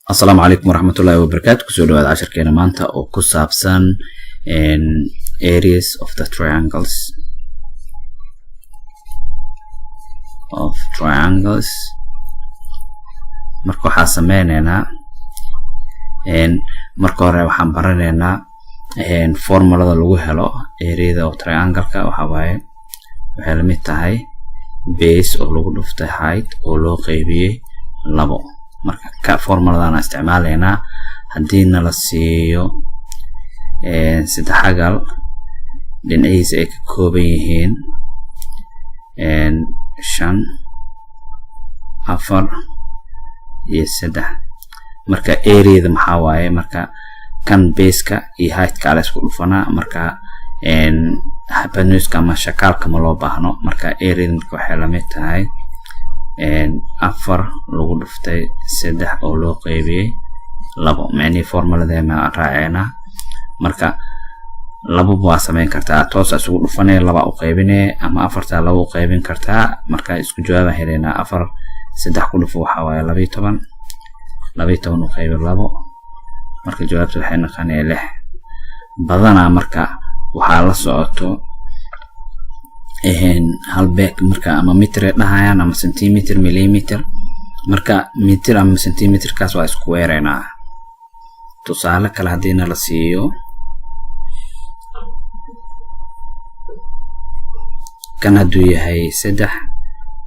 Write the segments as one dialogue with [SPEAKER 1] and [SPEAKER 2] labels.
[SPEAKER 1] السلام عليكم ورحمة الله وبركاته. كسو دواد عشر كينا مانتا او كسابسان areas of the triangles marka waxaa sameynayna marka hore waxaan baranayna formulada lagu helo area of triangle-ka waxaa waaye waxay la mid tahay base oo lagu dhuftay height oo loo qaybiyay 2 marka ka formuladan isticmaalayna hadii la siiyo sadexagal dhinaciisa ay ka kooban yihiin 5 4 iyo 3 marka area maxaa waaye marka kan base-ka iyo height-ka la isku dhufanaa marka hypotenuse-ka ama shakaalka ma loo baahno marka area marka waxay la mid tahay 4 lagu dhuftay 3 oo loo qaybiyay 2 macni formuladeena raacayna marka 2 waa sameyn kartaa toos isugu dhufanay 2 u qaybinay ama 4 2 u qaybin kartaa marka isku jawaab helena 4 3 ku dhufo waxa waaye 12 u qaybi 2 marka jawaabtu waxay noqonaysaa 6 badana marka waxa la socoto halbeeg marka ama meter dhahayaan ama centimeter millimeter marka meter ama centimeter kaas waa isku weerayna tusaale kale hadii la siiyo kan haduu yahay 3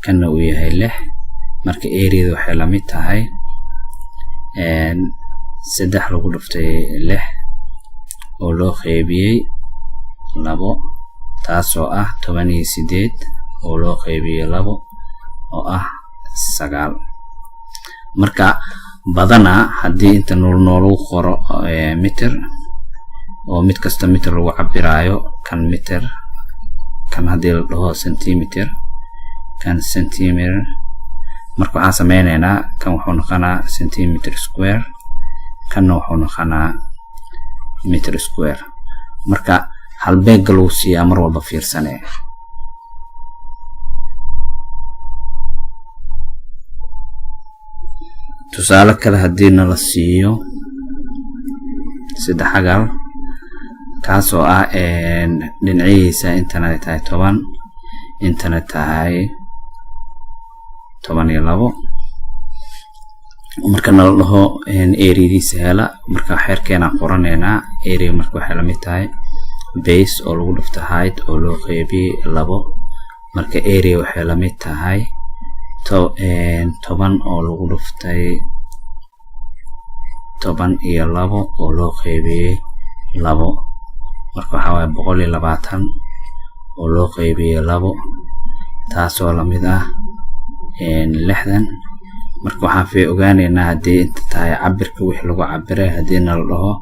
[SPEAKER 1] kana uu yahay 6 marka area waxay la mid tahay 3 lagu dhuftay 6 oo loo qaybiyay 2 taasoo ah 18 oo loo qaybiyay 2 oo ah 9 marka badana hadii inta nool qoro meter oo mid kasta meter lagu cabirayo kan meter kan hadii la dhaho centimeter kan centimeter marka waxaan sameeynaa kan wuxuu noqonaa centimeter square kan wuxuu noqonaa meter square marka halbeeg lagu siiyaa mar walba fiirsanay tusaale kale hadii la siiyo sadexagal kaasoo ah dhinaciisa internet tahay 10 internet tahay 12 marka la dhaho area-diisa hela marka xeerkeena qoranayna area marka waxay la mid tahay base oo lagu dhuftay height oo loo qaybiyay 2 marka area waxay la mid tahay 10 oo lagu dhuftay 10 iyo 2 oo loo qaybiyay 2 marka waxa waaye 120 oo loo qaybiyay 2 taasoo la mid ah 60 marka waxaan ogaanaynaa hadii inta tahay cabirka wixii lagu cabiray hadii la dhaho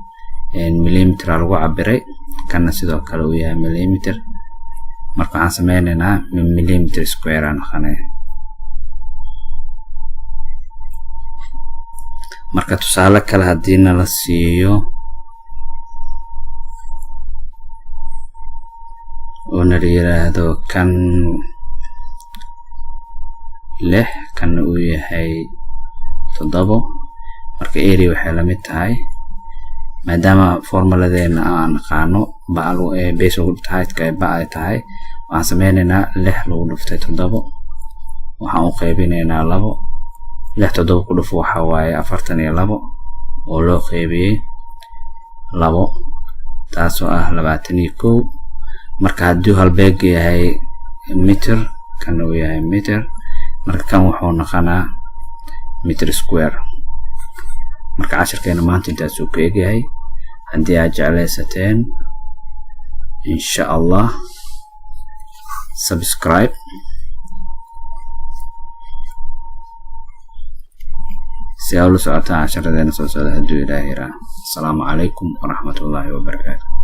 [SPEAKER 1] millimeter lagu cabiray kana sidoo kale uu yahay millimeter marka waxaan sameynaynaa millimeter square aan qanay marka tusaale kale hadii la siiyo oo la yiraahdo kan 6 kan uu yahay 7 marka area waxay la mid tahay maadaama formuladeena aan qaano baalu base ugu height-ka ay tahay waxaan sameynaynaa 6 lagu dhuftay 7 waxaan u qaybinaynaa 2 6 7 ku dhufo waxa waaye 42 oo loo qaybiyay 2 taasoo ah 21 marka hadii halbeeg yahay meter kan uu yahay meter marka kan wuxuu noqonaa meter square marka casharkeena maanta intaas uu ka eegyahay hadii aad jeclaysateen insha Allah subscribe si aad u socotaan casharradeena soo socda haduu Ilaahay raaco. Assalaamu calaykum waraxmatullaahi wabarakaatuh.